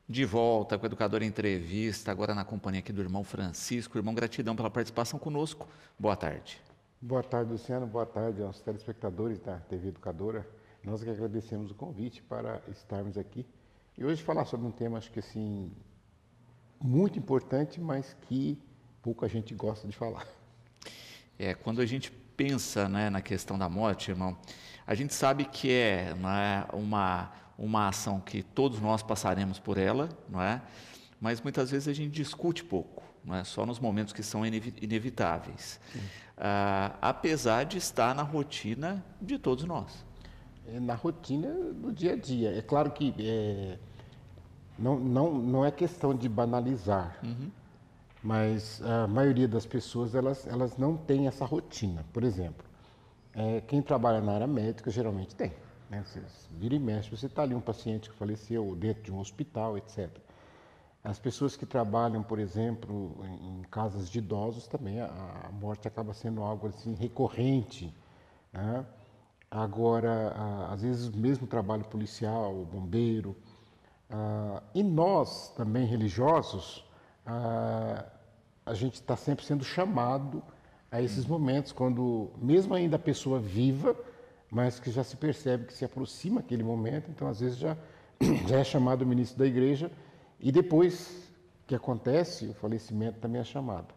De volta com o Educador em Entrevista, agora na companhia aqui do irmão Francisco. Irmão, gratidão pela participação conosco. Boa tarde. Boa tarde, Luciano. Boa tarde aos telespectadores da TV Educadora. Nós que agradecemos o convite para estarmos aqui e hoje falar sobre um tema, acho que assim, muito importante, mas que pouca gente gosta de falar. Quando a gente pensa, né, na questão da morte, irmão, a gente sabe que não é uma ação que todos nós passaremos por ela, não é? Mas muitas vezes a gente discute pouco, não é? Só nos momentos que são inevitáveis, apesar de estar na rotina de todos nós. Na rotina do dia a dia. É claro que não é questão de banalizar, mas a maioria das pessoas elas não tem essa rotina. Por exemplo, quem trabalha na área médica geralmente tem. Né? Você vira e mexe, você está ali um paciente que faleceu dentro de um hospital, etc. As pessoas que trabalham, por exemplo, em casas de idosos também, a morte acaba sendo algo assim recorrente. Né? Agora, às vezes mesmo trabalho policial, bombeiro, e nós também religiosos, a gente está sempre sendo chamado a esses momentos, quando mesmo ainda a pessoa viva, mas que já se percebe que se aproxima aquele momento, então às vezes já é chamado o ministro da igreja e depois que acontece o falecimento também é chamado.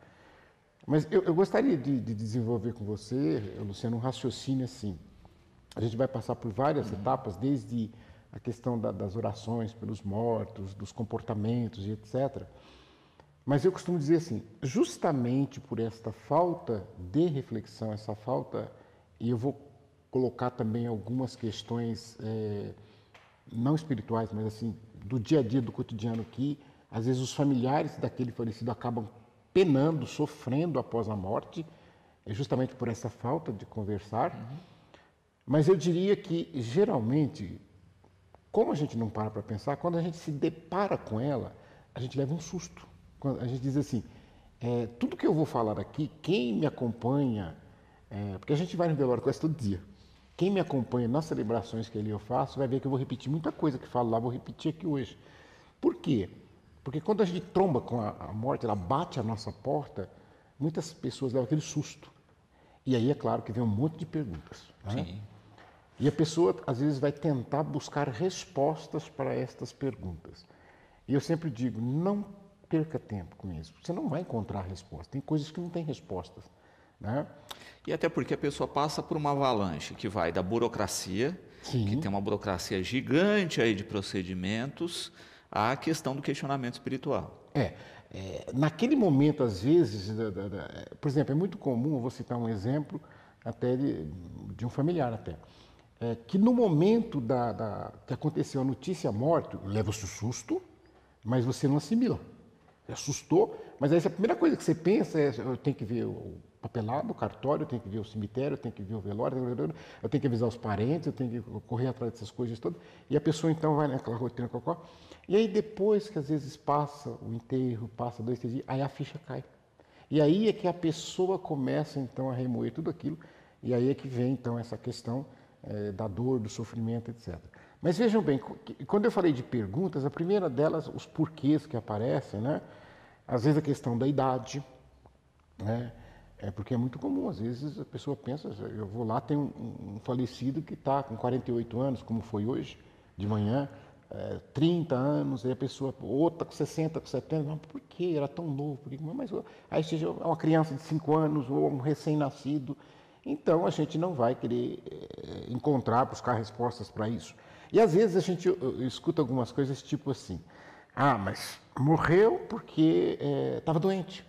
Mas eu gostaria de desenvolver com você, Luciano, um raciocínio assim. A gente vai passar por várias etapas, desde a questão das orações pelos mortos, dos comportamentos e etc. Mas eu costumo dizer assim, justamente por esta falta de reflexão, essa falta, e eu vou colocar também algumas questões não espirituais, mas assim, do dia a dia, do cotidiano, que às vezes os familiares daquele falecido acabam penando, sofrendo após a morte, justamente por essa falta de conversar. Mas eu diria que, geralmente, como a gente não para pensar, quando a gente se depara com ela, a gente leva um susto. Quando a gente diz assim, tudo que eu vou falar aqui, quem me acompanha, porque a gente vai no velório quase todo dia, quem me acompanha nas celebrações que ali eu faço, vai ver que eu vou repetir muita coisa que falo lá, vou repetir aqui hoje. Por quê? Porque quando a gente tromba com a morte, ela bate a nossa porta, muitas pessoas levam aquele susto. E aí é claro que vem um monte de perguntas. Né? Sim. E a pessoa, às vezes, vai tentar buscar respostas para estas perguntas. E eu sempre digo, não perca tempo com isso. Você não vai encontrar resposta. Tem coisas que não têm respostas. Né? E até porque a pessoa passa por uma avalanche que vai da burocracia, Sim. que tem uma burocracia gigante aí de procedimentos, à questão do questionamento espiritual. Naquele momento, às vezes, por exemplo, é muito comum, eu vou citar um exemplo até de um familiar até, que no momento que aconteceu a notícia morte, leva-se o susto, mas você não assimila. Assustou, mas aí a primeira coisa que você pensa é, eu tenho que ver o papelado, o cartório, eu tenho que ver o cemitério, eu tenho que ver o velório, eu tenho que avisar os parentes, eu tenho que correr atrás dessas coisas todas. E a pessoa então vai naquela rotina cocó. E aí depois que às vezes passa o enterro, passa 2, 3 dias, aí a ficha cai. E aí é que a pessoa começa então a remoer tudo aquilo, e aí é que vem então essa questão da dor, do sofrimento, etc. Mas vejam bem, quando eu falei de perguntas, a primeira delas, os porquês que aparecem, né? Às vezes a questão da idade, né? Porque é muito comum, às vezes a pessoa pensa, eu vou lá, tem um falecido que está com 48 anos, como foi hoje, de manhã, 30 anos, aí a pessoa, outra com 60, com 70, mas por que era tão novo? Mas, aí seja uma criança de 5 anos ou um recém-nascido, então a gente não vai querer encontrar, buscar respostas para isso. E às vezes a gente escuta algumas coisas tipo assim, mas morreu porque estava doente.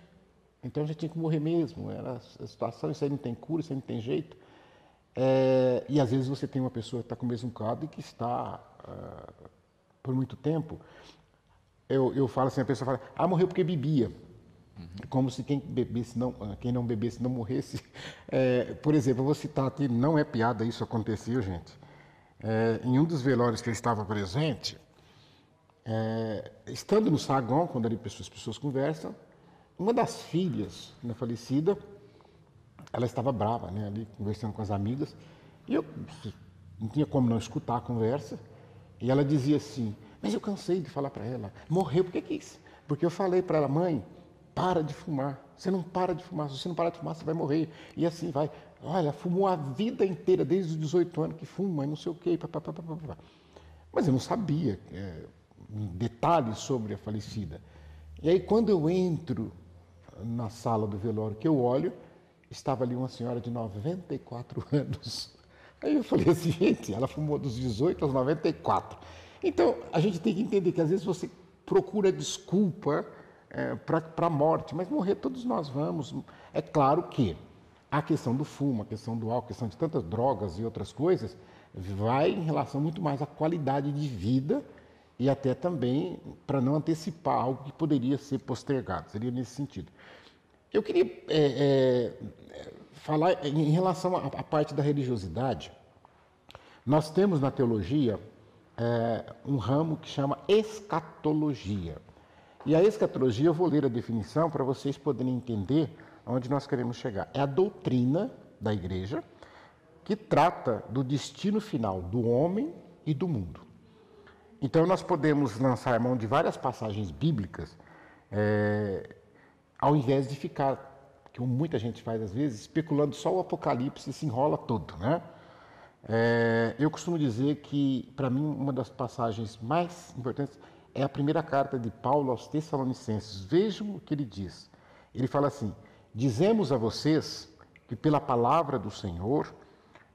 Então a gente tinha que morrer mesmo, era a situação, isso aí não tem cura, isso aí não tem jeito. E às vezes você tem uma pessoa que está com o mesmo quadro e que está por muito tempo. Eu falo assim, a pessoa fala, morreu porque bebia. Como se quem não bebesse não morresse. Por exemplo, eu vou citar aqui, não é piada, isso aconteceu, gente. Em um dos velórios que eu estava presente, estando no saguão, quando ali as pessoas conversam, uma das filhas da falecida, ela estava brava, né, ali conversando com as amigas, e eu não tinha como não escutar a conversa, e ela dizia assim, Mas eu cansei de falar para ela, morreu porque quis. Porque eu falei para ela, mãe, para de fumar. Você não para de fumar. Se você não parar de fumar, você vai morrer. E assim vai. Olha, fumou a vida inteira, desde os 18 anos que fuma, e não sei o quê. Mas eu não sabia detalhes sobre a falecida. E aí, quando eu entro na sala do velório, que eu olho, estava ali uma senhora de 94 anos. Aí eu falei assim, gente, ela fumou dos 18 aos 94. Então, a gente tem que entender que às vezes você procura desculpa para a morte, mas morrer todos nós vamos. É claro que a questão do fumo, a questão do álcool, a questão de tantas drogas e outras coisas, vai em relação muito mais à qualidade de vida e até também para não antecipar algo que poderia ser postergado, seria nesse sentido. Eu queria falar em relação à parte da religiosidade. Nós temos na teologia um ramo que chama escatologia. E a escatologia, eu vou ler a definição para vocês poderem entender aonde nós queremos chegar. É a doutrina da igreja que trata do destino final do homem e do mundo. Então, nós podemos lançar mão de várias passagens bíblicas, ao invés de ficar, como muita gente faz às vezes, especulando só o Apocalipse e se enrola todo, né? Eu costumo dizer que, para mim, uma das passagens mais importantes é a primeira carta de Paulo aos Tessalonicenses. Vejam o que ele diz. Ele fala assim, dizemos a vocês que pela palavra do Senhor,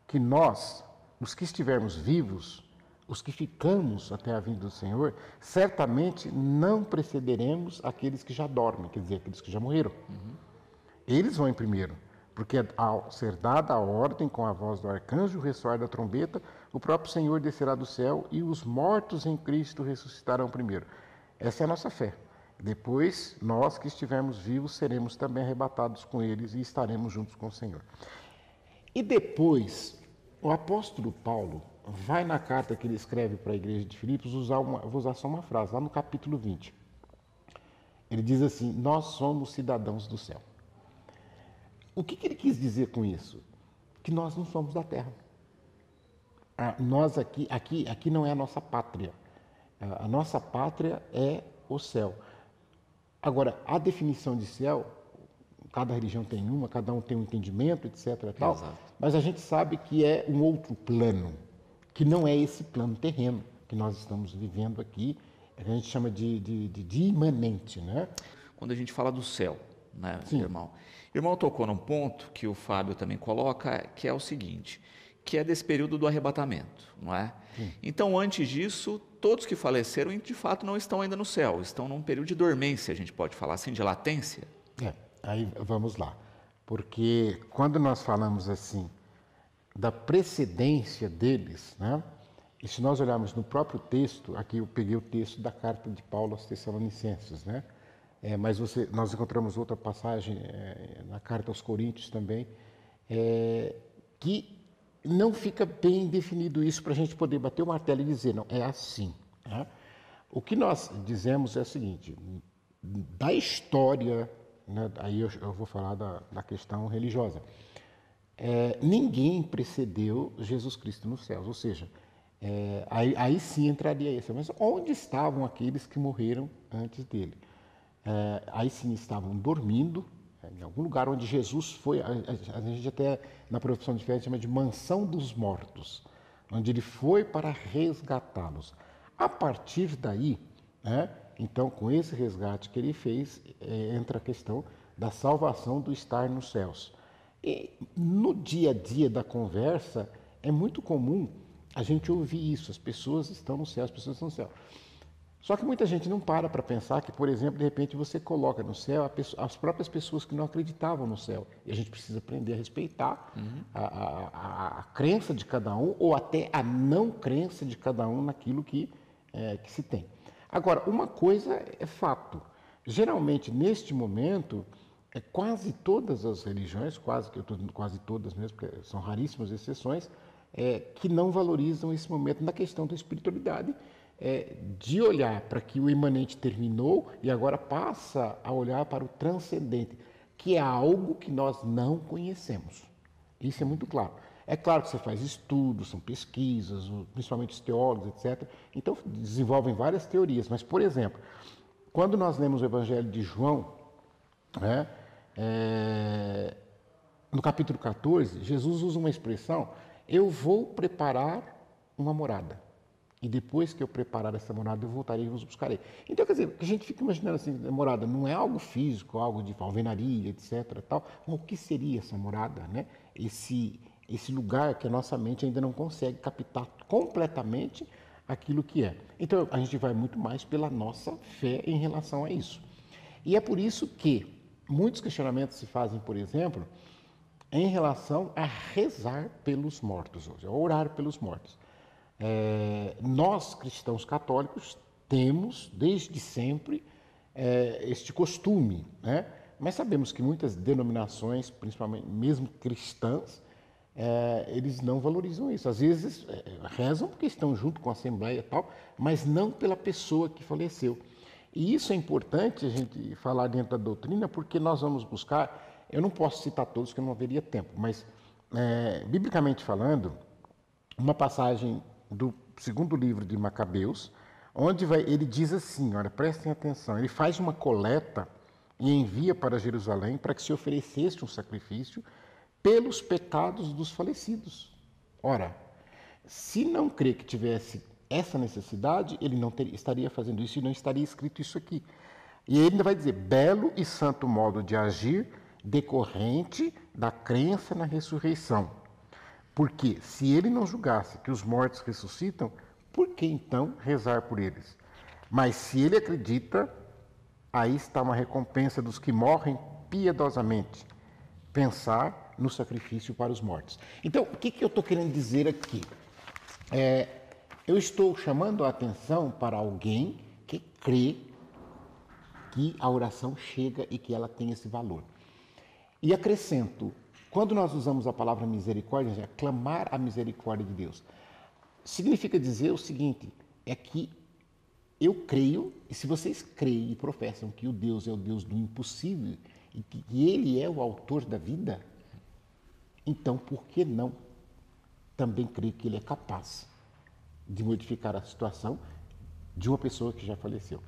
que nós, os que estivermos vivos, os que ficamos até a vinda do Senhor, certamente não precederemos aqueles que já dormem, quer dizer, aqueles que já morreram. Eles vão em primeiro, porque ao ser dada a ordem com a voz do arcanjo, o ressoar da trombeta, o próprio Senhor descerá do céu e os mortos em Cristo ressuscitarão primeiro. Essa é a nossa fé. Depois, nós que estivermos vivos, seremos também arrebatados com eles e estaremos juntos com o Senhor. E depois, o apóstolo Paulo vai na carta que ele escreve para a igreja de Filipos, vou usar só uma frase, lá no capítulo 20. Ele diz assim, nós somos cidadãos do céu. O que ele quis dizer com isso? Que nós não somos da terra. Nós aqui não é a nossa pátria. A nossa pátria é o céu. Agora, a definição de céu, cada religião tem uma, cada um tem um entendimento, etc. Tal, mas a gente sabe que é um outro plano, que não é esse plano terreno que nós estamos vivendo aqui, que a gente chama de imanente, né? Quando a gente fala do céu, né, Sim. irmão? O irmão tocou num ponto que o Fábio também coloca, que é o seguinte, que é desse período do arrebatamento, não é? Sim. Então, antes disso, todos que faleceram, de fato, não estão ainda no céu, estão num período de dormência, a gente pode falar assim, de latência. Aí vamos lá, porque quando nós falamos assim, da precedência deles, né? E se nós olharmos no próprio texto, aqui eu peguei o texto da carta de Paulo aos Tessalonicenses, né? Mas nós encontramos outra passagem na carta aos Coríntios também, que não fica bem definido isso para a gente poder bater o martelo e dizer, não, é assim. Né? O que nós dizemos é o seguinte, da história, né, aí eu vou falar da questão religiosa, ninguém precedeu Jesus Cristo nos céus, ou seja, aí sim entraria isso, mas onde estavam aqueles que morreram antes dele? Aí sim estavam dormindo, em algum lugar onde Jesus foi, a gente até na profissão de fé chama de mansão dos mortos, onde ele foi para resgatá-los. A partir daí, né, então com esse resgate que ele fez, entra a questão da salvação do estar nos céus. E no dia a dia da conversa, é muito comum a gente ouvir isso, as pessoas estão no céu, as pessoas estão no céu. Só que muita gente não para pensar que, por exemplo, de repente você coloca no céu as próprias pessoas que não acreditavam no céu. E a gente precisa aprender a respeitar a crença de cada um ou até a não crença de cada um naquilo que se tem. Agora, uma coisa é fato. Geralmente, neste momento, quase todas as religiões, quase todas mesmo, porque são raríssimas exceções, que não valorizam esse momento na questão da espiritualidade, de olhar para que o imanente terminou e agora passa a olhar para o transcendente, que é algo que nós não conhecemos. Isso é muito claro. É claro que você faz estudos, são pesquisas, principalmente os teólogos, etc. Então, desenvolvem várias teorias. Mas, por exemplo, quando nós lemos o Evangelho de João, né, no capítulo 14, Jesus usa uma expressão: eu vou preparar uma morada. E depois que eu preparar essa morada, eu voltarei e vos buscarei. Então, quer dizer, a gente fica imaginando assim, a morada não é algo físico, algo de alvenaria, etc. Tal. Mas o que seria essa morada, né? Esse lugar que a nossa mente ainda não consegue captar completamente aquilo que é. Então, a gente vai muito mais pela nossa fé em relação a isso. E é por isso que muitos questionamentos se fazem, por exemplo, em relação a rezar pelos mortos hoje, a orar pelos mortos. Nós, cristãos católicos, temos desde sempre este costume, né? Mas sabemos que muitas denominações, principalmente mesmo cristãs, eles não valorizam isso. Às vezes rezam porque estão junto com a Assembleia e tal, mas não pela pessoa que faleceu. E isso é importante a gente falar dentro da doutrina, porque nós vamos buscar, eu não posso citar todos, porque não haveria tempo, mas biblicamente falando, uma passagem do segundo livro de Macabeus, onde ele diz assim, olha, prestem atenção, ele faz uma coleta e envia para Jerusalém para que se oferecesse um sacrifício pelos pecados dos falecidos. Ora, se não crê que tivesse essa necessidade, ele não estaria fazendo isso e não estaria escrito isso aqui. E ele ainda vai dizer, belo e santo modo de agir decorrente da crença na ressurreição. Porque se ele não julgasse que os mortos ressuscitam, por que então rezar por eles? Mas se ele acredita, aí está uma recompensa dos que morrem piedosamente. Pensar no sacrifício para os mortos. Então, o que eu estou querendo dizer aqui? Eu estou chamando a atenção para alguém que crê que a oração chega e que ela tem esse valor. E acrescento, quando nós usamos a palavra misericórdia, clamar a misericórdia de Deus, significa dizer o seguinte, é que eu creio, e se vocês creem e professam que o Deus é o Deus do impossível e que Ele é o autor da vida, então por que não também crer que Ele é capaz de modificar a situação de uma pessoa que já faleceu?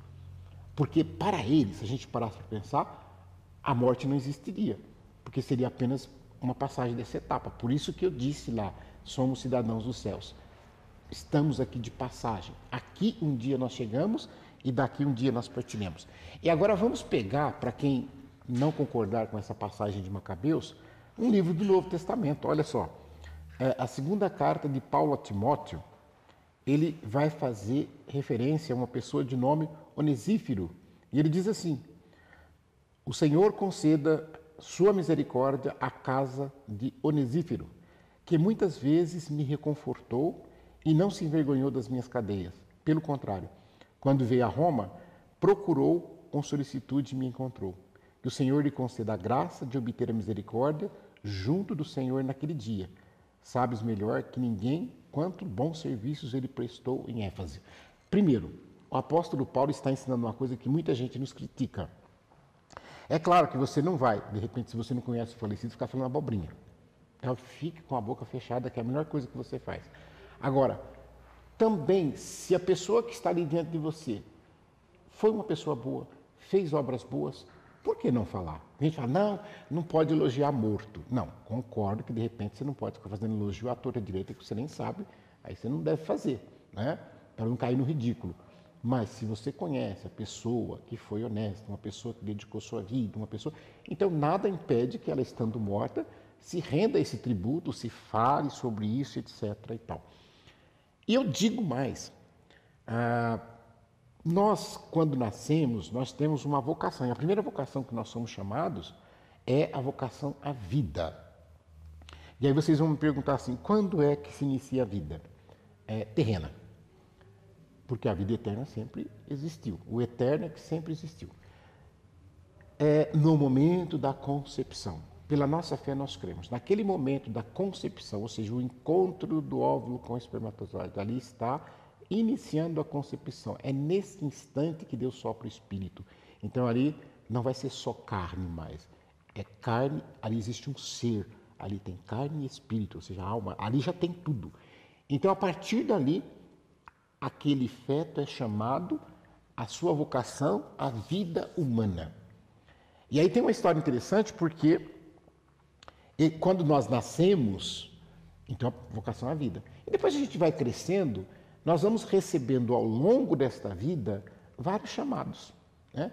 Porque para Ele, se a gente parasse para pensar, a morte não existiria, porque seria apenas uma passagem dessa etapa. Por isso que eu disse lá, somos cidadãos dos céus. Estamos aqui de passagem. Aqui um dia nós chegamos e daqui um dia nós partiremos. E agora vamos pegar, para quem não concordar com essa passagem de Macabeus, um livro do Novo Testamento. Olha só, a segunda carta de Paulo a Timóteo, ele vai fazer referência a uma pessoa de nome Onesíforo. E ele diz assim, o Senhor conceda sua misericórdia à casa de Onesíforo, que muitas vezes me reconfortou e não se envergonhou das minhas cadeias. Pelo contrário, quando veio a Roma, procurou com solicitude e me encontrou. Que o Senhor lhe conceda a graça de obter a misericórdia junto do Senhor naquele dia. Sabes melhor que ninguém quanto bons serviços ele prestou em Éfeso. Primeiro, o apóstolo Paulo está ensinando uma coisa que muita gente nos critica. É claro que você não vai, de repente, se você não conhece o falecido, ficar falando abobrinha. Então, fique com a boca fechada, que é a melhor coisa que você faz. Agora, também, se a pessoa que está ali diante de você foi uma pessoa boa, fez obras boas, por que não falar? A gente fala, não pode elogiar morto. Não, concordo que de repente você não pode ficar fazendo elogio à torta direita que você nem sabe, aí você não deve fazer, né? Para não cair no ridículo. Mas se você conhece a pessoa que foi honesta, uma pessoa que dedicou sua vida, uma pessoa... Então, nada impede que ela, estando morta, se renda a esse tributo, se fale sobre isso, etc. e tal. E eu digo mais, nós, quando nascemos, nós temos uma vocação. E a primeira vocação que nós somos chamados é a vocação à vida. E aí vocês vão me perguntar assim, quando é que se inicia a vida? Terrena. Porque a vida eterna sempre existiu. O eterno é que sempre existiu. No momento da concepção. Pela nossa fé nós cremos. Naquele momento da concepção, ou seja, o encontro do óvulo com o espermatozoide, ali está iniciando a concepção. É nesse instante que Deus sopra o Espírito. Então ali não vai ser só carne mais. É carne, ali existe um ser. ali tem carne e espírito, ou seja, alma, ali já tem tudo. Então, a partir dali, aquele feto é chamado a sua vocação à vida humana. E aí tem uma história interessante porque quando nós nascemos, então a vocação à vida. E depois a gente vai crescendo, nós vamos recebendo ao longo desta vida vários chamados, né?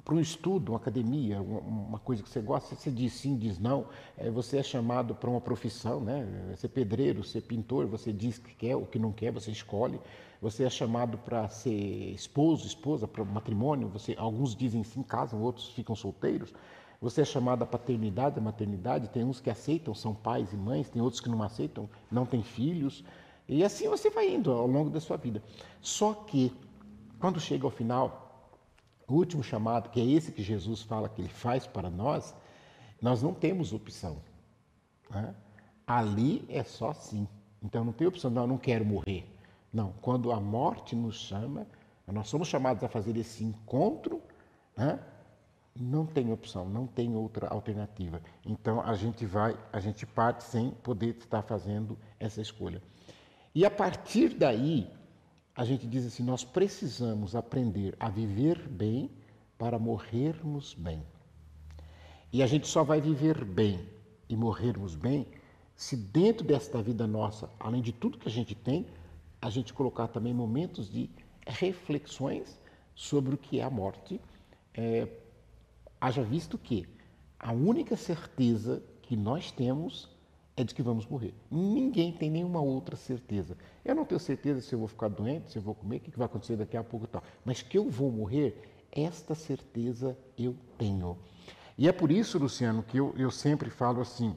Para um estudo, uma academia, uma coisa que você gosta, você diz sim, diz não. Você é chamado para uma profissão, né? Ser pedreiro, ser pintor, você diz que quer, o que não quer, você escolhe. Você é chamado para ser esposo, esposa, para matrimônio. Alguns dizem sim, casam, outros ficam solteiros. Você é chamado à paternidade, à maternidade. Tem uns que aceitam, são pais e mães. Tem outros que não aceitam, não têm filhos. E assim você vai indo ao longo da sua vida. Só que, quando chega ao final, o último chamado, que é esse que Jesus fala que ele faz para nós, nós não temos opção, né? Ali é só sim. Então não tem opção, não, eu não quero morrer. Não, quando a morte nos chama, nós somos chamados a fazer esse encontro, né? Não tem opção, não tem outra alternativa. Então a gente parte sem poder estar fazendo essa escolha. E a partir daí, a gente diz assim, nós precisamos aprender a viver bem para morrermos bem. E a gente só vai viver bem e morrermos bem se dentro desta vida nossa, além de tudo que a gente tem, a gente colocar também momentos de reflexões sobre o que é a morte. Haja visto que a única certeza que nós temos é de que vamos morrer. Ninguém tem nenhuma outra certeza. Eu não tenho certeza se eu vou ficar doente, se eu vou comer, o que vai acontecer daqui a pouco e tal. Mas que eu vou morrer, esta certeza eu tenho. E é por isso, Luciano, que eu sempre falo assim,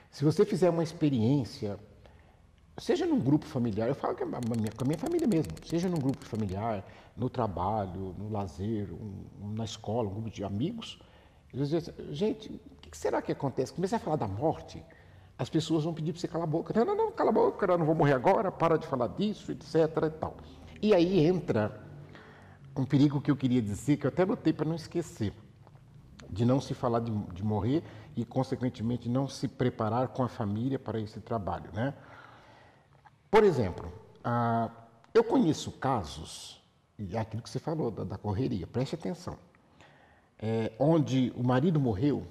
se você fizer uma experiência, seja num grupo familiar, eu falo com a minha família mesmo, seja num grupo familiar, no trabalho, no lazer, na escola, um grupo de amigos, gente, o que será que acontece? Comecei a falar da morte, as pessoas vão pedir para você calar a boca. Não, cala a boca, eu não vou morrer agora, para de falar disso, etc. e tal. E aí entra um perigo que eu queria dizer, que eu até anotei para não esquecer, de não se falar de morrer e, consequentemente, não se preparar com a família para esse trabalho, né? Por exemplo, eu conheço casos, e é aquilo que você falou, da correria, preste atenção, onde o marido morreu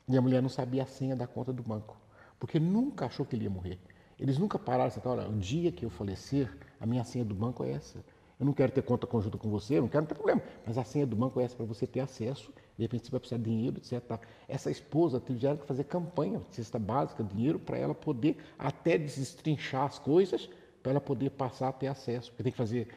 e a mulher não sabia a senha da conta do banco, porque nunca achou que ele ia morrer. Eles nunca pararam e disseram, olha, o dia que eu falecer, a minha senha do banco é essa. Eu não quero ter conta conjunta com você, eu não quero ter problema, mas a senha do banco é essa para você ter acesso, de repente você vai precisar de dinheiro, etc. Essa esposa tiveram que fazer campanha, cesta básica, dinheiro, para ela poder até destrinchar as coisas, para ela poder passar a ter acesso, porque tem que fazer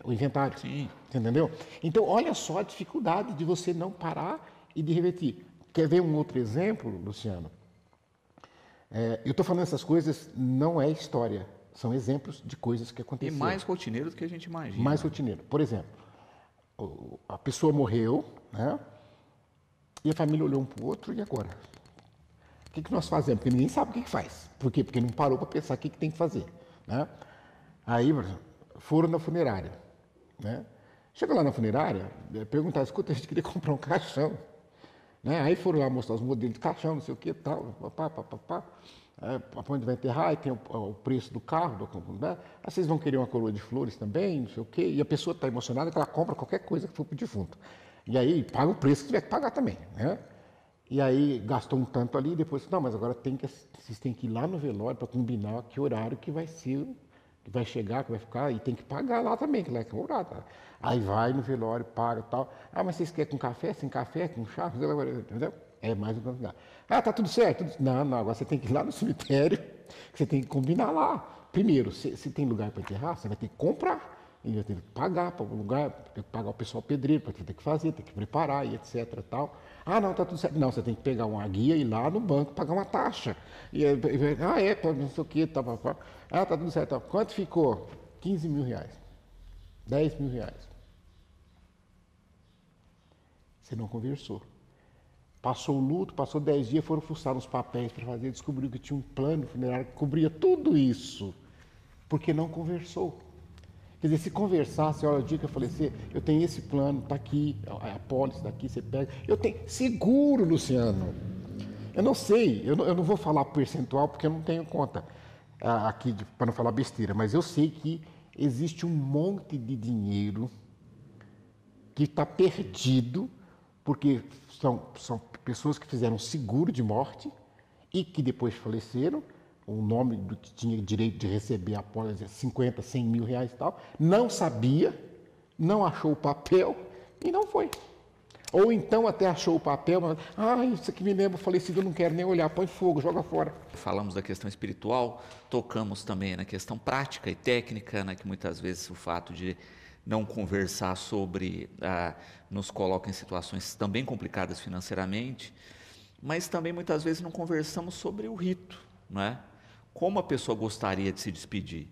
o inventário. Sim. Entendeu? Então, olha só a dificuldade de você não parar e de repetir. Quer ver um outro exemplo, Luciano? Eu estou falando essas coisas, não é história, são exemplos de coisas que aconteceram. E mais rotineiro do que a gente imagina. Mais rotineiro. Por exemplo, a pessoa morreu, né? E a família olhou um para o outro, e agora? O que nós fazemos? Porque ninguém sabe o que faz. Por quê? Porque não parou para pensar o que tem que fazer, né? Aí foram na funerária, né? Chega lá na funerária, perguntaram, escuta, a gente queria comprar um caixão, né? Aí foram lá mostrar os modelos de caixão, não sei o que, tal, papá. Onde vai enterrar, aí tem o preço do carro, né? Aí vocês vão querer uma coroa de flores também, não sei o quê, e a pessoa está emocionada que ela compra qualquer coisa que for para o defunto. E aí paga o preço que tiver que pagar também, né? E aí gastou um tanto ali, e depois, não, mas agora vocês têm que ir lá no velório para combinar que horário que vai ser, que vai chegar, que vai ficar, e tem que pagar lá também, que lá é horário. Tá? Aí vai no velório, paga e tal. Ah, mas vocês querem com café, sem café, com chá, entendeu? É mais um lugar. Ah, tá tudo certo? Não, agora você tem que ir lá no cemitério, que você tem que combinar lá. Primeiro, se tem lugar para enterrar, você vai ter que comprar. E vai ter que pagar para o lugar, tem que pagar o pessoal pedreiro, para ter que fazer, tem que preparar e etc. E tal. Ah, não, tá tudo certo. Não, você tem que pegar uma guia e ir lá no banco pagar uma taxa. Não sei o que, tá tudo certo. Tá. Quanto ficou? 15 mil reais. 10 mil reais. Você não conversou. Passou o luto, passou 10 dias, foram fuçar nos papéis para fazer, descobriu que tinha um plano funerário que cobria tudo isso, porque não conversou. Quer dizer, se conversasse, olha, o dia que eu falecer, eu tenho esse plano, está aqui, a pólice daqui, você pega. Eu tenho seguro, Luciano. Eu não sei, eu não vou falar percentual porque eu não tenho conta aqui para não falar besteira, mas eu sei que existe um monte de dinheiro que está perdido porque são pessoas que fizeram seguro de morte e que depois faleceram. O nome do que tinha direito de receber após 50, 100 mil reais e tal, não sabia, não achou o papel e não foi. Ou então até achou o papel, mas, isso aqui me lembra falecido, eu não quero nem olhar, põe fogo, joga fora. Falamos da questão espiritual, tocamos também na questão prática e técnica, né, que muitas vezes o fato de não conversar sobre nos coloca em situações também complicadas financeiramente, mas também muitas vezes não conversamos sobre o rito, não é? Como a pessoa gostaria de se despedir.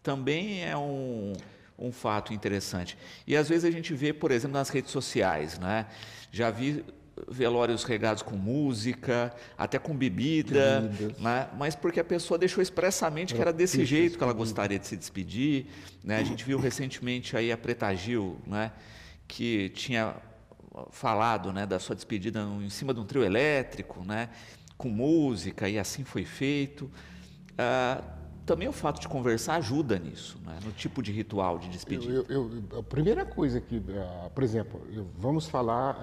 Também é um fato interessante. E às vezes a gente vê, por exemplo, nas redes sociais, né? Já vi velórios regados com música, até com bebida, né? Mas porque a pessoa deixou expressamente que era desse jeito que ela gostaria de se despedir, né? A gente viu recentemente aí a Preta Gil, né? Que tinha falado, né, da sua despedida em cima de um trio elétrico, né? Com música, e assim foi feito. Também o fato de conversar ajuda nisso, né? No tipo de ritual de despedida. A primeira coisa que, por exemplo, vamos falar,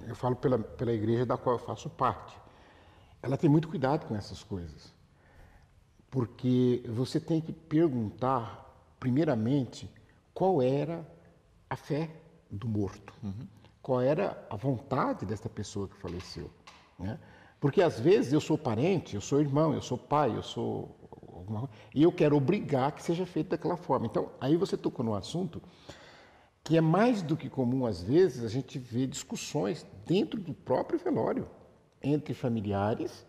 eu falo pela igreja da qual eu faço parte. Ela tem muito cuidado com essas coisas, porque você tem que perguntar, primeiramente, qual era a fé do morto, qual era a vontade dessa pessoa que faleceu, né? Porque às vezes eu sou parente, eu sou irmão, eu sou pai, eu sou alguma, e eu quero obrigar que seja feito daquela forma. Então, aí você tocou num assunto que é mais do que comum, às vezes, a gente vê discussões dentro do próprio velório, entre familiares,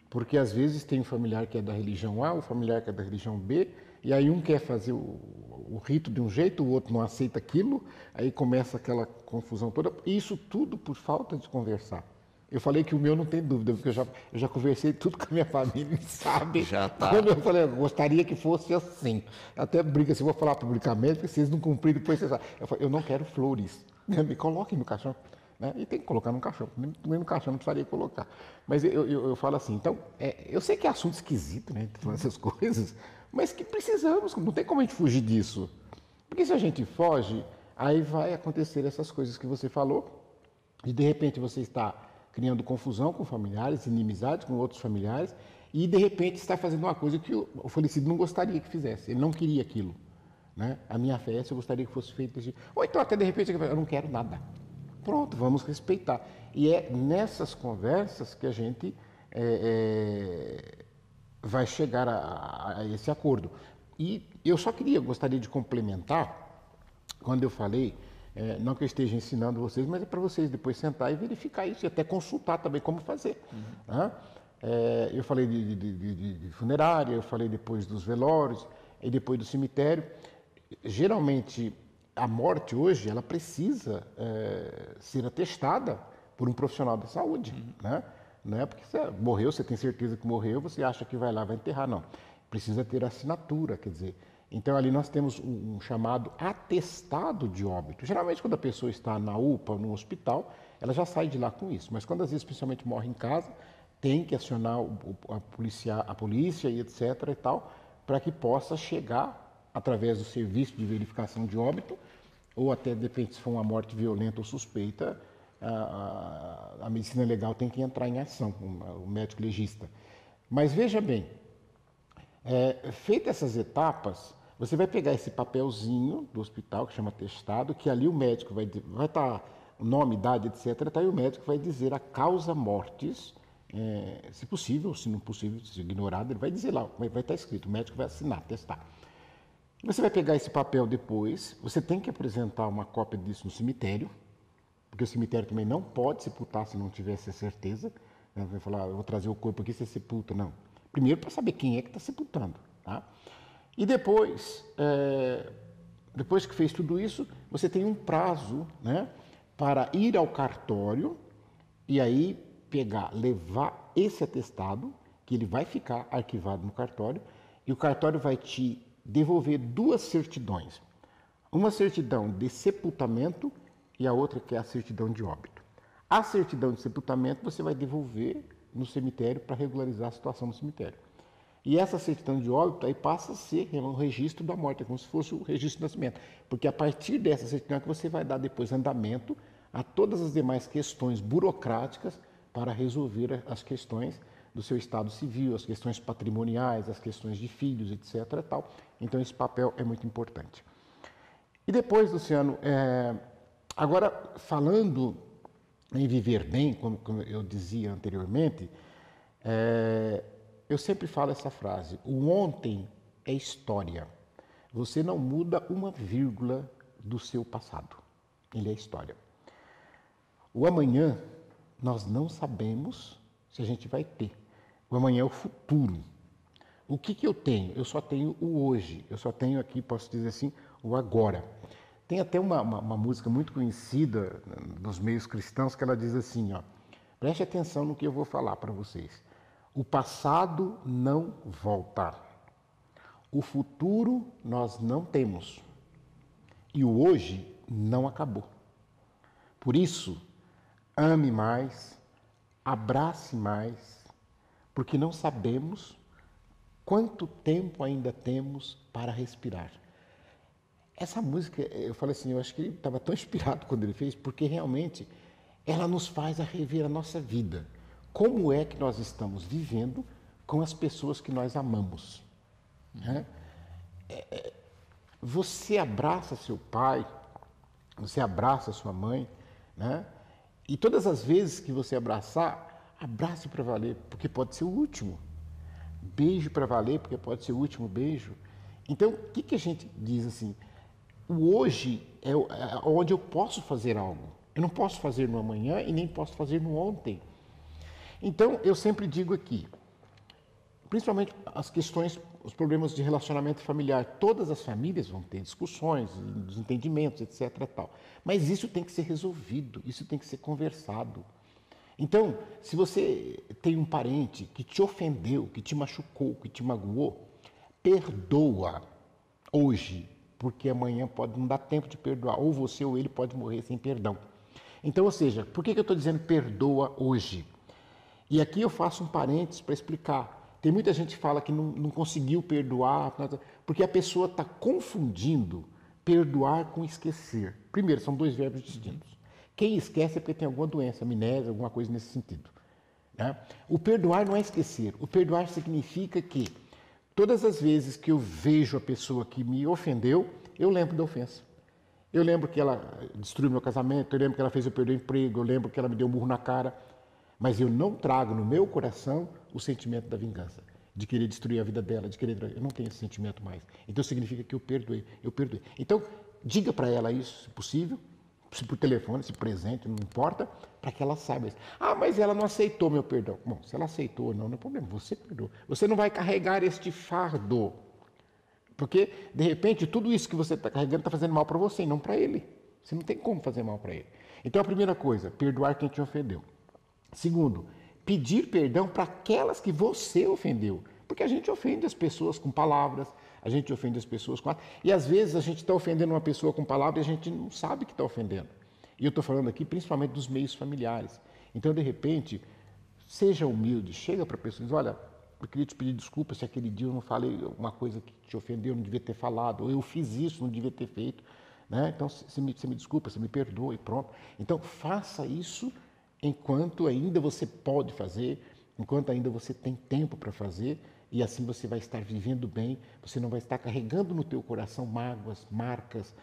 porque às vezes tem um familiar que é da religião A, o familiar que é da religião B, e aí um quer fazer o rito de um jeito, o outro não aceita aquilo, aí começa aquela confusão toda, e isso tudo por falta de conversar. Eu falei que o meu não tem dúvida, porque eu já conversei tudo com a minha família, sabe? Já tá. Quando eu falei, eu gostaria que fosse assim. Até briga, se eu vou falar publicamente, porque vocês não cumpriram, depois vocês sabem. Eu falei, eu não quero flores, me coloquem no caixão. Né? E tem que colocar no caixão, nem no caixão não precisaria colocar. Mas eu falo assim, então, eu sei que é assunto esquisito, né, falar essas coisas, mas que precisamos, não tem como a gente fugir disso. Porque se a gente foge, aí vai acontecer essas coisas que você falou, e de repente você está criando confusão com familiares, inimizades com outros familiares, e de repente está fazendo uma coisa que o falecido não gostaria que fizesse, ele não queria aquilo. Né? A minha festa eu gostaria que fosse feita assim. Ou então até de repente eu não quero nada. Pronto, vamos respeitar. E é nessas conversas que a gente vai chegar a esse acordo. E eu só gostaria de complementar, quando eu falei, não que eu esteja ensinando vocês, mas é para vocês depois sentar e verificar isso, e até consultar também como fazer. Né? Eu falei de funerária, eu falei depois dos velórios, e depois do cemitério. Geralmente, a morte hoje, ela precisa ser atestada por um profissional da saúde. Né? Não é porque você morreu, você tem certeza que morreu, você acha que vai lá, vai enterrar, não. Precisa ter assinatura, quer dizer. Então, ali nós temos um chamado atestado de óbito. Geralmente, quando a pessoa está na UPA, no hospital, ela já sai de lá com isso. Mas quando, às vezes, especialmente morre em casa, tem que acionar a polícia e etc. e tal, para que possa chegar, através do serviço de verificação de óbito, ou até, de repente, se for uma morte violenta ou suspeita, a medicina legal tem que entrar em ação, o médico legista. Mas veja bem, feitas essas etapas, você vai pegar esse papelzinho do hospital, que chama atestado, que ali o médico vai estar o nome, idade, etc. Tá, e o médico vai dizer a causa mortis, se possível, se não possível, se ignorado, ele vai dizer lá, vai estar escrito, o médico vai assinar, atestar. Você vai pegar esse papel depois, você tem que apresentar uma cópia disso no cemitério, porque o cemitério também não pode sepultar se não tivesse a certeza. Vai falar, eu vou trazer o corpo aqui, você sepulta, não. Primeiro para saber quem é que está sepultando. Tá? E depois, depois que fez tudo isso, você tem um prazo, né, para ir ao cartório e aí levar esse atestado, que ele vai ficar arquivado no cartório, e o cartório vai te devolver 2 certidões. Uma certidão de sepultamento e a outra que é a certidão de óbito. A certidão de sepultamento você vai devolver no cemitério para regularizar a situação no cemitério. E essa certidão de óbito aí passa a ser um registro da morte, é como se fosse o registro do nascimento. Porque a partir dessa certidão é que você vai dar depois andamento a todas as demais questões burocráticas para resolver as questões do seu estado civil, as questões patrimoniais, as questões de filhos, etc. Tal. Então esse papel é muito importante. E depois, Luciano, agora falando em viver bem, como eu dizia anteriormente, eu sempre falo essa frase: o ontem é história. Você não muda uma vírgula do seu passado. Ele é história. O amanhã, nós não sabemos se a gente vai ter. O amanhã é o futuro. O que eu tenho? Eu só tenho o hoje. Eu só tenho aqui, posso dizer assim, o agora. Tem até uma música muito conhecida nos meios cristãos que ela diz assim, ó, preste atenção no que eu vou falar para vocês. O passado não volta. O futuro nós não temos. E o hoje não acabou. Por isso, ame mais, abrace mais, porque não sabemos quanto tempo ainda temos para respirar. Essa música, eu falei assim, eu acho que ele estava tão inspirado quando ele fez, porque realmente ela nos faz a rever a nossa vida. Como é que nós estamos vivendo com as pessoas que nós amamos? Né? Você abraça seu pai, você abraça sua mãe, né? E todas as vezes que você abraçar, abrace para valer, porque pode ser o último. Beijo para valer, porque pode ser o último beijo. Então, o que a gente diz assim? O hoje é onde eu posso fazer algo. Eu não posso fazer no amanhã e nem posso fazer no ontem. Então, eu sempre digo aqui, principalmente as questões, os problemas de relacionamento familiar, todas as famílias vão ter discussões, desentendimentos, etc. Tal. Mas isso tem que ser resolvido, isso tem que ser conversado. Então, se você tem um parente que te ofendeu, que te machucou, que te magoou, perdoa hoje, porque amanhã pode não dar tempo de perdoar, ou você ou ele pode morrer sem perdão. Então, ou seja, por que eu estou dizendo perdoa hoje? E aqui eu faço um parênteses para explicar. Tem muita gente que fala que não conseguiu perdoar, porque a pessoa está confundindo perdoar com esquecer. Primeiro, são dois verbos distintos. Quem esquece é porque tem alguma doença, amnésia, alguma coisa nesse sentido. Né? O perdoar não é esquecer. O perdoar significa que todas as vezes que eu vejo a pessoa que me ofendeu, eu lembro da ofensa. Eu lembro que ela destruiu meu casamento, eu lembro que ela fez eu perder o emprego, eu lembro que ela me deu um murro na cara. Mas eu não trago no meu coração o sentimento da vingança, de querer destruir a vida dela, de querer... Eu não tenho esse sentimento mais. Então significa que eu perdoei, eu perdoei. Então, diga para ela isso, se possível, se por telefone, se presente, não importa, para que ela saiba isso. Ah, mas ela não aceitou meu perdão. Bom, se ela aceitou ou não, não é problema, você perdoou. Você não vai carregar este fardo, porque, de repente, tudo isso que você está carregando está fazendo mal para você e não para ele. Você não tem como fazer mal para ele. Então, a primeira coisa, perdoar quem te ofendeu. Segundo, pedir perdão para aquelas que você ofendeu. Porque a gente ofende as pessoas com palavras, a gente ofende as pessoas com... E às vezes a gente está ofendendo uma pessoa com palavras e a gente não sabe que está ofendendo. E eu estou falando aqui principalmente dos meios familiares. Então, de repente, seja humilde, chega para a pessoa e diz, olha, eu queria te pedir desculpa se aquele dia eu não falei uma coisa que te ofendeu, eu não devia ter falado, ou eu fiz isso, não devia ter feito. Né? Então, você me desculpa, você me perdoa e pronto. Então, faça isso enquanto ainda você pode fazer, enquanto ainda você tem tempo para fazer, e assim você vai estar vivendo bem, você não vai estar carregando no teu coração mágoas, marcas,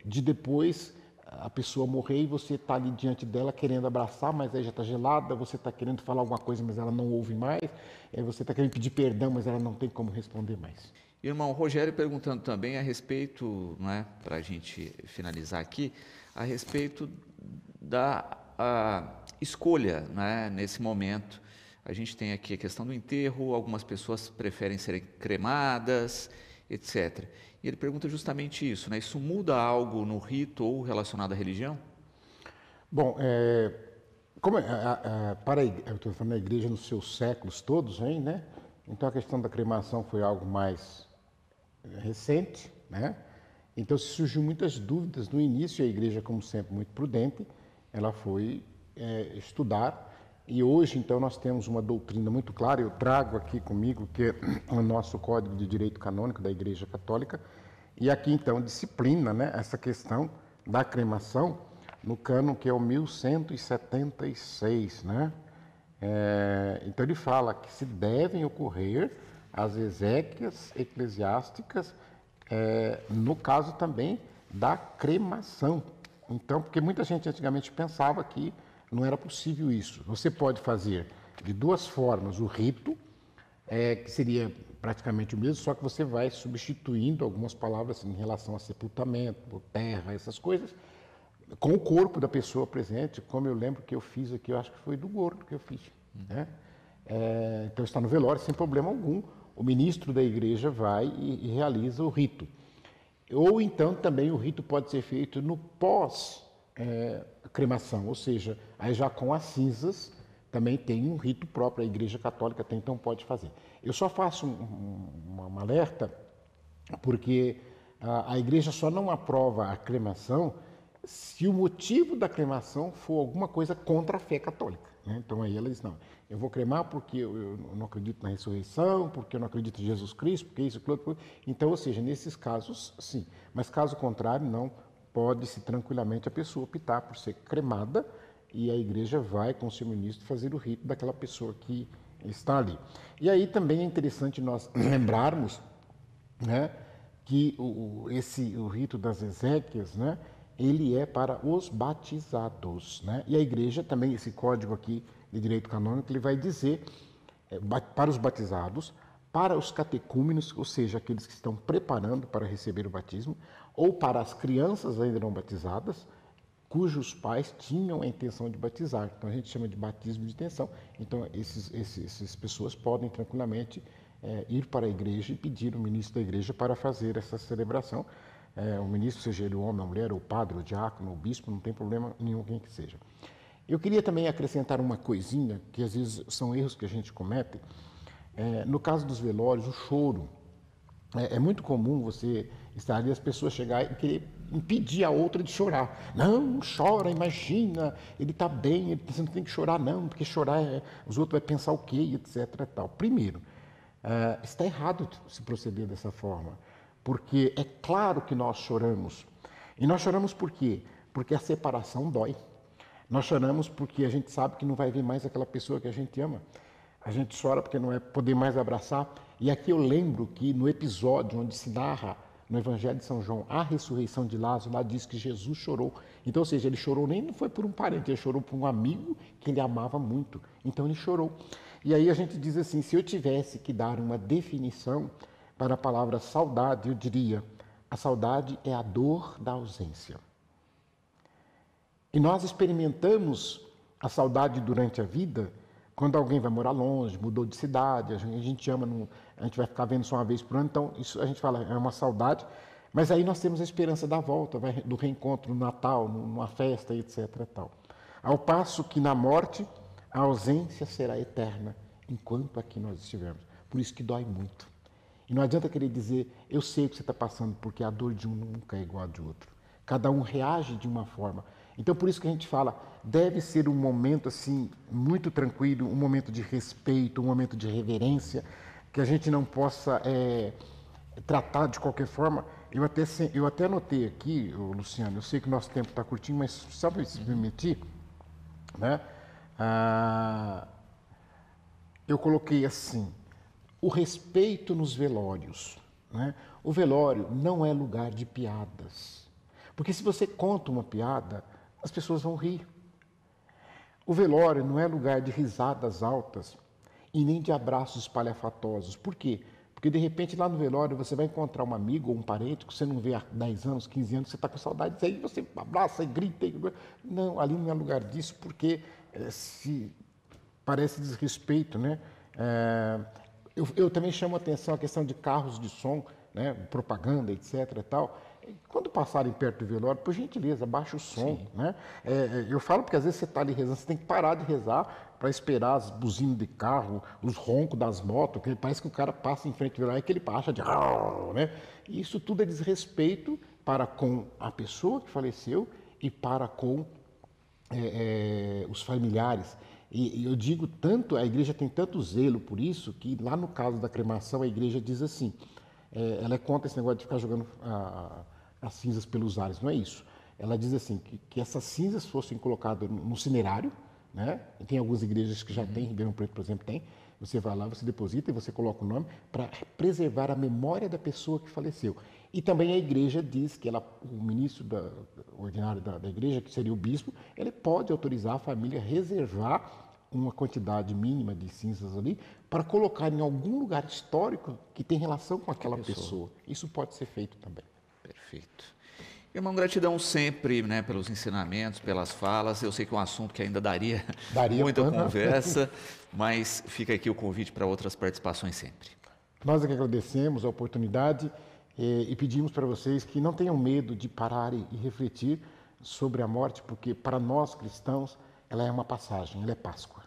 de depois a pessoa morrer e você está ali diante dela querendo abraçar, mas aí já está gelada, você está querendo falar alguma coisa, mas ela não ouve mais, você está querendo pedir perdão, mas ela não tem como responder mais. Irmão Rogério perguntando também a respeito, não é, para a gente finalizar aqui, a respeito da escolha, né, nesse momento. A gente tem aqui a questão do enterro, algumas pessoas preferem serem cremadas, etc. E ele pergunta justamente isso, né? Isso muda algo no rito ou relacionado à religião? Bom, eu estou falando da igreja nos seus séculos todos, hein, né? Então a questão da cremação foi algo mais recente, né? Então surgiu muitas dúvidas no início, a igreja, como sempre, muito prudente, ela foi estudar E hoje, então, nós temos uma doutrina muito clara, eu trago aqui comigo, que é o nosso Código de Direito Canônico da Igreja Católica, e aqui, então, disciplina, né, essa questão da cremação no cânon que é o 1176, né? Então ele fala que se devem ocorrer as exéquias eclesiásticas, no caso também da cremação. Então, porque muita gente antigamente pensava que não era possível isso. Você pode fazer de duas formas o rito, que seria praticamente o mesmo, só que você vai substituindo algumas palavras em relação a sepultamento, terra, essas coisas, com o corpo da pessoa presente, como eu lembro que eu fiz aqui, eu acho que foi do Gordo que eu fiz. Né? Então está no velório sem problema algum, o ministro da igreja vai e realiza o rito. Ou então também o rito pode ser feito no pós-cremação, ou seja, aí já com as cinzas, também tem um rito próprio, a Igreja Católica tem, então pode fazer. Eu só faço um alerta, porque a Igreja só não aprova a cremação se o motivo da cremação for alguma coisa contra a fé católica. Né? Então aí ela diz, não, eu vou cremar porque eu não acredito na ressurreição, porque eu não acredito em Jesus Cristo, porque isso, aquilo. Então, ou seja, nesses casos, sim. Mas caso contrário, não, pode-se tranquilamente a pessoa optar por ser cremada e a igreja vai com o seu ministro fazer o rito daquela pessoa que está ali. E aí também é interessante nós lembrarmos, né, que o rito das exéquias, né, ele é para os batizados, né? E a igreja também, esse código aqui de direito canônico, ele vai dizer para os batizados, para os catecúmenos, ou seja, aqueles que estão preparando para receber o batismo, ou para as crianças ainda não batizadas, cujos pais tinham a intenção de batizar. Então a gente chama de batismo de intenção. Então essas pessoas podem tranquilamente ir para a igreja e pedir o ministro da igreja para fazer essa celebração. O ministro, seja ele o homem, a mulher, o padre, o diácono, o bispo, não tem problema nenhum quem que seja. Eu queria também acrescentar uma coisinha, que às vezes são erros que a gente comete. No caso dos velórios, o choro. É muito comum você estar ali, as pessoas chegarem e querer impedir a outra de chorar. Não chora, imagina, ele está bem, você não tem que chorar não, porque chorar os outros vão pensar o quê, etc. E tal. Primeiro, está errado se proceder dessa forma, porque é claro que nós choramos. E nós choramos por quê? Porque a separação dói. Nós choramos porque a gente sabe que não vai ver mais aquela pessoa que a gente ama. A gente chora porque não vai poder mais abraçar. E aqui eu lembro que no episódio onde se narra no Evangelho de São João a ressurreição de Lázaro, lá diz que Jesus chorou. Então, ou seja, ele chorou nem não foi por um parente, ele chorou por um amigo que ele amava muito. Então ele chorou. E aí a gente diz assim, se eu tivesse que dar uma definição para a palavra saudade, eu diria, a saudade é a dor da ausência. E nós experimentamos a saudade durante a vida quando alguém vai morar longe, mudou de cidade, a gente ama, a gente vai ficar vendo só uma vez por ano, então isso a gente fala, é uma saudade, mas aí nós temos a esperança da volta, do reencontro no Natal, numa festa, etc. E tal. Ao passo que na morte, a ausência será eterna, enquanto aqui nós estivermos. Por isso que dói muito. E não adianta querer dizer, eu sei o que você está passando, porque a dor de um nunca é igual a de outro. Cada um reage de uma forma. Então, por isso que a gente fala, deve ser um momento assim, muito tranquilo, um momento de respeito, um momento de reverência, que a gente não possa tratar de qualquer forma. Eu até anotei aqui, Luciano, eu sei que o nosso tempo está curtinho, mas só para se permitir, né? Eu coloquei assim, o respeito nos velórios. Né? O velório não é lugar de piadas. Porque se você conta uma piada, as pessoas vão rir. O velório não é lugar de risadas altas e nem de abraços espalhafatosos. Por quê? Porque de repente lá no velório você vai encontrar um amigo ou um parente que você não vê há 10 anos, 15 anos, você está com saudades, aí você abraça e grita. Não, ali não é lugar disso, porque se parece desrespeito, né? Eu também chamo a atenção a questão de carros de som, né? Propaganda, etc. E tal. Quando passarem perto do velório, por gentileza, baixa o som. Né? Eu falo porque às vezes você está ali rezando, você tem que parar de rezar para esperar as buzinas de carro, os roncos das motos, que parece que o cara passa em frente ao velório e que ele acha de... Né? E isso tudo é desrespeito para com a pessoa que faleceu e para com os familiares. E eu digo tanto, a igreja tem tanto zelo por isso, que lá no caso da cremação, a igreja diz assim, ela é contra esse negócio de ficar jogando as cinzas pelos ares, não é isso. Ela diz assim, que essas cinzas fossem colocadas no incinerário, né? E tem algumas igrejas que já tem, Ribeirão Preto, por exemplo, tem. Você vai lá, você deposita e você coloca o nome para preservar a memória da pessoa que faleceu. E também a igreja diz que o ministro ordinário da igreja, que seria o bispo, ele pode autorizar a família a reservar uma quantidade mínima de cinzas ali para colocar em algum lugar histórico que tem relação com aquela pessoa. Isso pode ser feito também. Perfeito. Irmão, gratidão sempre, né, pelos ensinamentos, pelas falas. Eu sei que é um assunto que ainda daria muita conversa, mas fica aqui o convite para outras participações sempre. Nós é que agradecemos a oportunidade e pedimos para vocês que não tenham medo de parar e refletir sobre a morte, porque para nós cristãos ela é uma passagem, ela é Páscoa.